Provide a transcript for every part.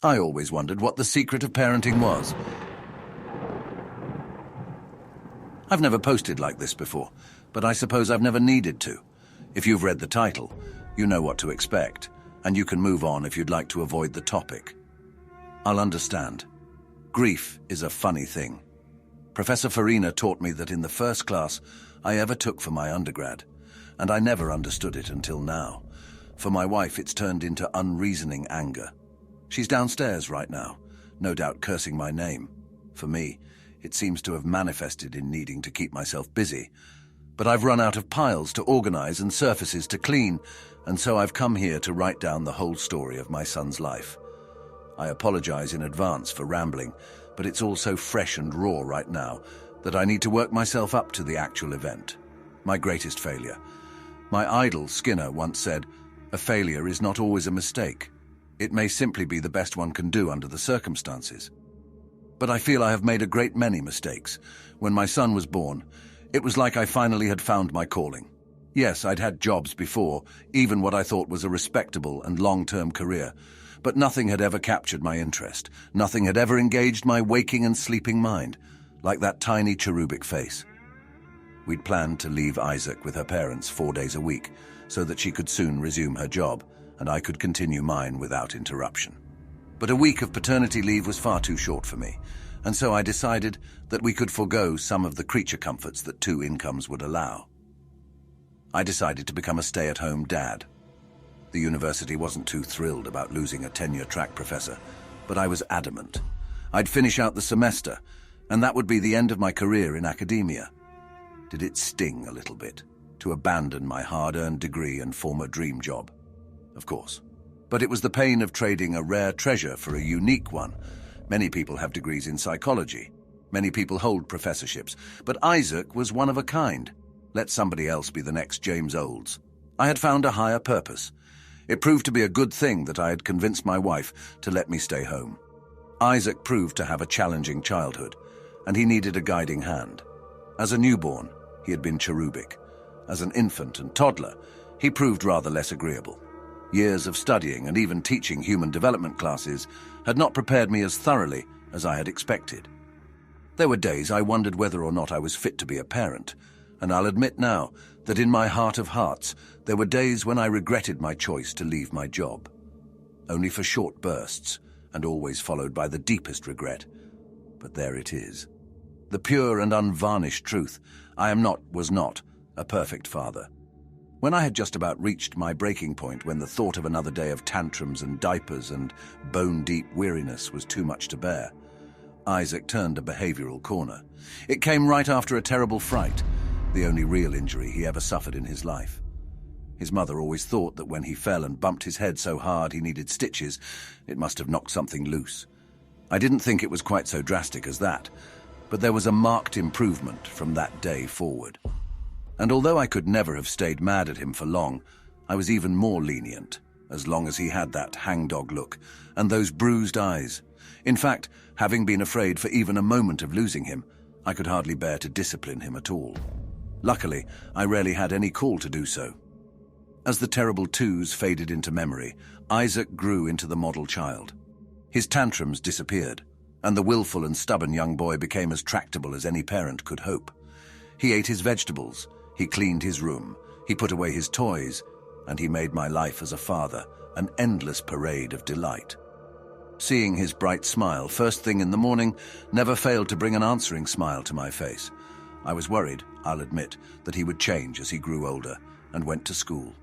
I always wondered what the secret of parenting was. I've never posted like this before, but I suppose I've never needed to. If you've read the title, you know what to expect, and you can move on if you'd like to avoid the topic. I'll understand. Grief is a funny thing. Professor Farina taught me that in the first class I ever took for my undergrad, and I never understood it until now. For my wife, it's turned into unreasoning anger. She's downstairs right now, no doubt cursing my name. For me, it seems to have manifested in needing to keep myself busy. But I've run out of piles to organize and surfaces to clean, and so I've come here to write down the whole story of my son's life. I apologize in advance for rambling, but it's all so fresh and raw right now that I need to work myself up to the actual event. My greatest failure. My idol, Skinner, once said, "A failure is not always a mistake. It may simply be the best one can do under the circumstances." But I feel I have made a great many mistakes. When my son was born, it was like I finally had found my calling. Yes, I'd had jobs before, even what I thought was a respectable and long-term career, but nothing had ever captured my interest. Nothing had ever engaged my waking and sleeping mind, like that tiny cherubic face. We'd planned to leave Isaac with her parents 4 days a week, so that she could soon resume her job, and I could continue mine without interruption. But a week of paternity leave was far too short for me, and so I decided that we could forego some of the creature comforts that 2 incomes would allow. I decided to become a stay-at-home dad. The university wasn't too thrilled about losing a tenure-track professor, but I was adamant. I'd finish out the semester, and that would be the end of my career in academia. Did it sting a little bit to abandon my hard-earned degree and former dream job? Of course. But it was the pain of trading a rare treasure for a unique one. Many people have degrees in psychology. Many people hold professorships. But Isaac was one of a kind. Let somebody else be the next James Olds. I had found a higher purpose. It proved to be a good thing that I had convinced my wife to let me stay home. Isaac proved to have a challenging childhood, and he needed a guiding hand. As a newborn, he had been cherubic. As an infant and toddler, he proved rather less agreeable. Years of studying and even teaching human development classes had not prepared me as thoroughly as I had expected. There were days I wondered whether or not I was fit to be a parent, and I'll admit now that in my heart of hearts, there were days when I regretted my choice to leave my job. Only for short bursts, and always followed by the deepest regret. But there it is. The pure and unvarnished truth. Was not a perfect father. When I had just about reached my breaking point, when the thought of another day of tantrums and diapers and bone-deep weariness was too much to bear, Isaac turned a behavioral corner. It came right after a terrible fright, the only real injury he ever suffered in his life. His mother always thought that when he fell and bumped his head so hard he needed stitches, it must have knocked something loose. I didn't think it was quite so drastic as that, but there was a marked improvement from that day forward. And although I could never have stayed mad at him for long, I was even more lenient, as long as he had that hangdog look and those bruised eyes. In fact, having been afraid for even a moment of losing him, I could hardly bear to discipline him at all. Luckily, I rarely had any call to do so. As the terrible twos faded into memory, Isaac grew into the model child. His tantrums disappeared, and the willful and stubborn young boy became as tractable as any parent could hope. He ate his vegetables, he cleaned his room, he put away his toys, and he made my life as a father an endless parade of delight. Seeing his bright smile first thing in the morning never failed to bring an answering smile to my face. I was worried, I'll admit, that he would change as he grew older and went to school.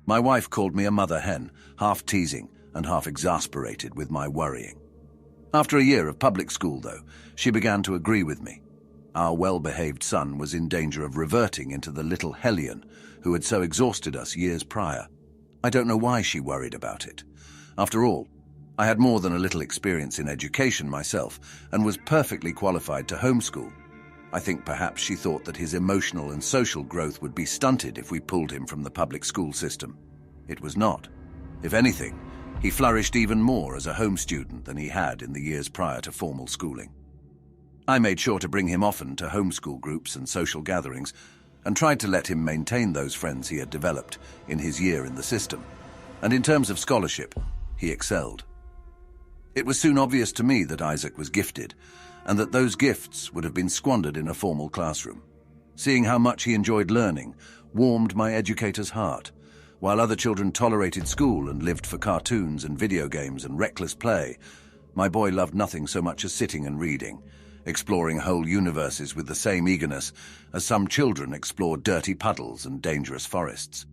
My wife called me a mother hen, half teasing and half exasperated with my worrying. After a year of public school, though, she began to agree with me. Our well-behaved son was in danger of reverting into the little hellion who had so exhausted us years prior. I don't know why she worried about it. After all, I had more than a little experience in education myself and was perfectly qualified to homeschool. I think perhaps she thought that his emotional and social growth would be stunted if we pulled him from the public school system. It was not. If anything, he flourished even more as a home student than he had in the years prior to formal schooling. I made sure to bring him often to homeschool groups and social gatherings and tried to let him maintain those friends he had developed in his year in the system. And in terms of scholarship, he excelled. It was soon obvious to me that Isaac was gifted, and that those gifts would have been squandered in a formal classroom. Seeing how much he enjoyed learning warmed my educator's heart. While other children tolerated school and lived for cartoons and video games and reckless play, my boy loved nothing so much as sitting and reading, exploring whole universes with the same eagerness as some children explore dirty puddles and dangerous forests.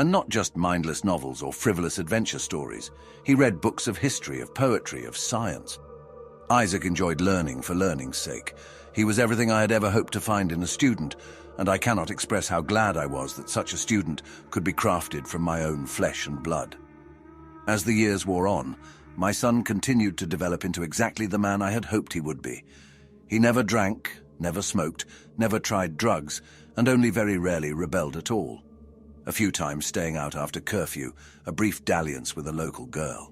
And not just mindless novels or frivolous adventure stories. He read books of history, of poetry, of science. Isaac enjoyed learning for learning's sake. He was everything I had ever hoped to find in a student, and I cannot express how glad I was that such a student could be crafted from my own flesh and blood. As the years wore on, my son continued to develop into exactly the man I had hoped he would be. He never drank, never smoked, never tried drugs, and only very rarely rebelled at all. A few times staying out after curfew, a brief dalliance with a local girl.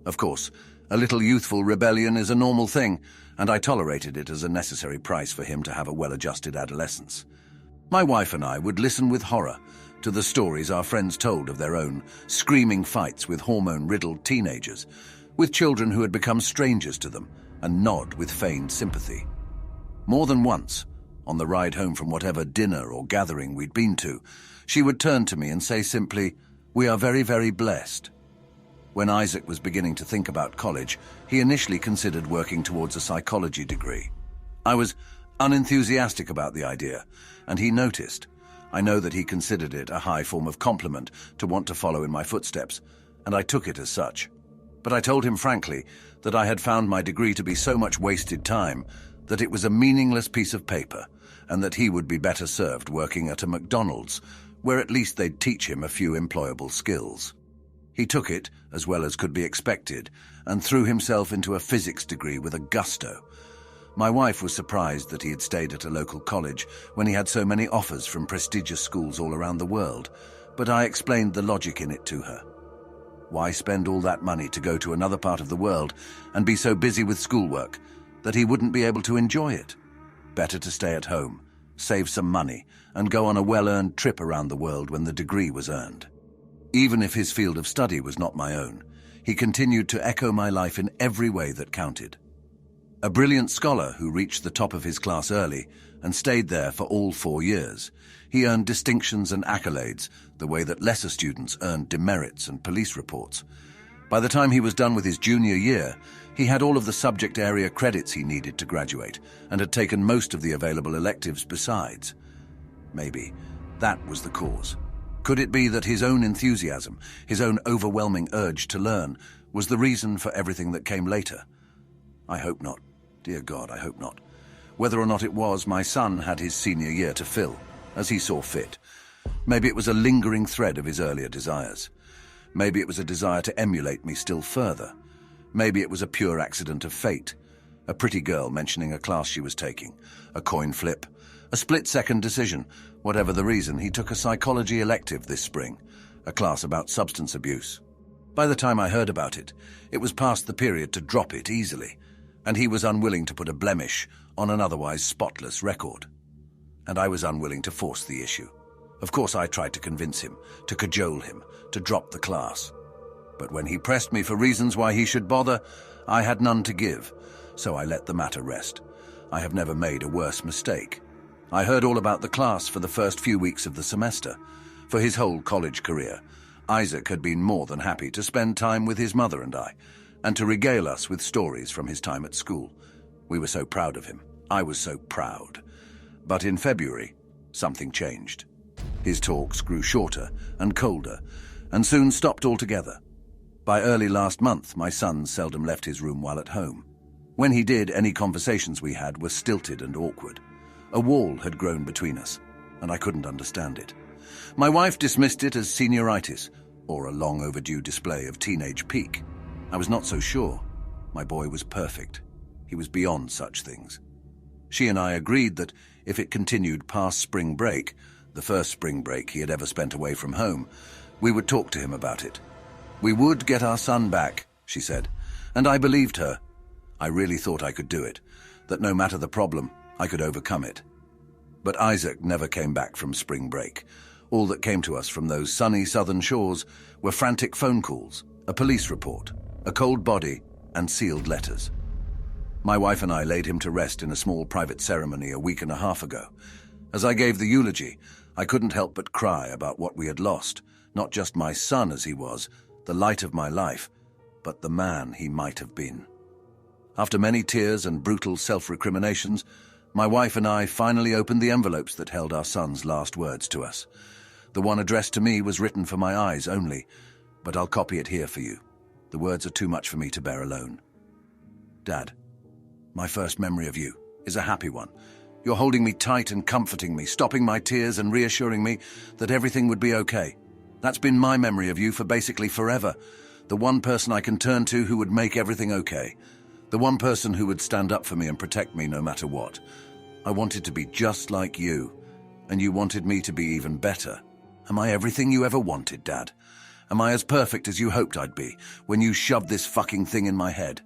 Of course, a little youthful rebellion is a normal thing, and I tolerated it as a necessary price for him to have a well-adjusted adolescence. My wife and I would listen with horror to the stories our friends told of their own screaming fights with hormone-riddled teenagers, with children who had become strangers to them, and nod with feigned sympathy. More than once, on the ride home from whatever dinner or gathering we'd been to, she would turn to me and say simply, "We are very, very blessed." When Isaac was beginning to think about college, he initially considered working towards a psychology degree. I was unenthusiastic about the idea, and he noticed. I know that he considered it a high form of compliment to want to follow in my footsteps, and I took it as such. But I told him frankly that I had found my degree to be so much wasted time that it was a meaningless piece of paper, and that he would be better served working at a McDonald's, where at least they'd teach him a few employable skills. He took it, as well as could be expected, and threw himself into a physics degree with a gusto. My wife was surprised that he had stayed at a local college when he had so many offers from prestigious schools all around the world, but I explained the logic in it to her. Why spend all that money to go to another part of the world and be so busy with schoolwork that he wouldn't be able to enjoy it? Better to stay at home, save some money, and go on a well-earned trip around the world when the degree was earned. Even if his field of study was not my own, he continued to echo my life in every way that counted. A brilliant scholar who reached the top of his class early and stayed there for all 4 years, he earned distinctions and accolades the way that lesser students earned demerits and police reports. By the time he was done with his junior year, he had all of the subject area credits he needed to graduate and had taken most of the available electives besides. Maybe that was the cause. Could it be that his own enthusiasm, his own overwhelming urge to learn, was the reason for everything that came later? I hope not. Dear God, I hope not. Whether or not it was, my son had his senior year to fill, as he saw fit. Maybe it was a lingering thread of his earlier desires. Maybe it was a desire to emulate me still further. Maybe it was a pure accident of fate. A pretty girl mentioning a class she was taking, a coin flip, a split-second decision. Whatever the reason, he took a psychology elective this spring, a class about substance abuse. By the time I heard about it, it was past the period to drop it easily, and he was unwilling to put a blemish on an otherwise spotless record. And I was unwilling to force the issue. Of course, I tried to convince him, to cajole him, to drop the class. But when he pressed me for reasons why he should bother, I had none to give, so I let the matter rest. I have never made a worse mistake. I heard all about the class for the first few weeks of the semester. For his whole college career, Isaac had been more than happy to spend time with his mother and I, and to regale us with stories from his time at school. We were so proud of him. I was so proud. But in February, something changed. His talks grew shorter and colder, and soon stopped altogether. By early last month, my son seldom left his room while at home. When he did, any conversations we had were stilted and awkward. A wall had grown between us, and I couldn't understand it. My wife dismissed it as senioritis, or a long overdue display of teenage pique. I was not so sure. My boy was perfect. He was beyond such things. She and I agreed that if it continued past spring break, the first spring break he had ever spent away from home, we would talk to him about it. We would get our son back, she said, and I believed her. I really thought I could do it, that no matter the problem, I could overcome it. But Isaac never came back from spring break. All that came to us from those sunny southern shores were frantic phone calls, a police report, a cold body, and sealed letters. My wife and I laid him to rest in a small private ceremony a week and a half ago. As I gave the eulogy, I couldn't help but cry about what we had lost, not just my son as he was, the light of my life, but the man he might have been. After many tears and brutal self-recriminations, my wife and I finally opened the envelopes that held our son's last words to us. The one addressed to me was written for my eyes only, but I'll copy it here for you. The words are too much for me to bear alone. Dad, my first memory of you is a happy one. You're holding me tight and comforting me, stopping my tears and reassuring me that everything would be okay. That's been my memory of you for basically forever. The one person I can turn to who would make everything okay. The one person who would stand up for me and protect me no matter what. I wanted to be just like you, and you wanted me to be even better. Am I everything you ever wanted, Dad? Am I as perfect as you hoped I'd be when you shoved this fucking thing in my head?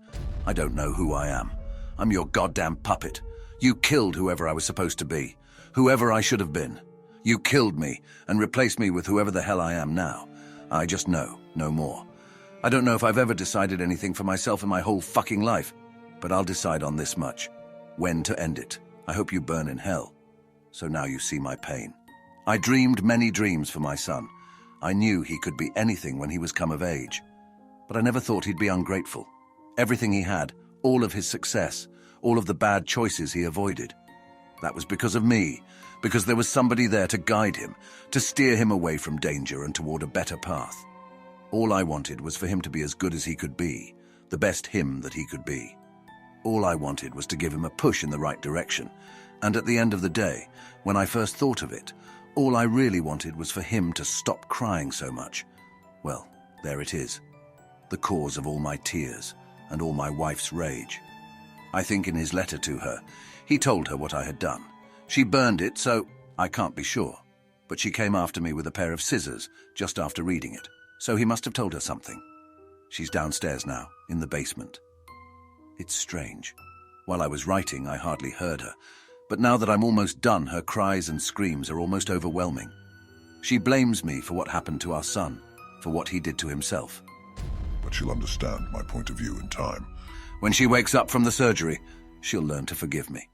I don't know who I am. I'm your goddamn puppet. You killed whoever I was supposed to be, whoever I should have been. You killed me and replaced me with whoever the hell I am now. I just know, no more. I don't know if I've ever decided anything for myself in my whole fucking life, but I'll decide on this much. When to end it. I hope you burn in hell. So now you see my pain. I dreamed many dreams for my son. I knew he could be anything when he was come of age. But I never thought he'd be ungrateful. Everything he had, all of his success, all of the bad choices he avoided. That was because of me, because there was somebody there to guide him, to steer him away from danger and toward a better path. All I wanted was for him to be as good as he could be, the best him that he could be. All I wanted was to give him a push in the right direction, and at the end of the day, when I first thought of it, all I really wanted was for him to stop crying so much. Well, there it is, the cause of all my tears and all my wife's rage. I think in his letter to her, he told her what I had done. She burned it, so I can't be sure. But she came after me with a pair of scissors just after reading it, so he must have told her something. She's downstairs now, in the basement. It's strange. While I was writing, I hardly heard her, but now that I'm almost done, her cries and screams are almost overwhelming. She blames me for what happened to our son, for what he did to himself. But she'll understand my point of view in time. When she wakes up from the surgery, she'll learn to forgive me.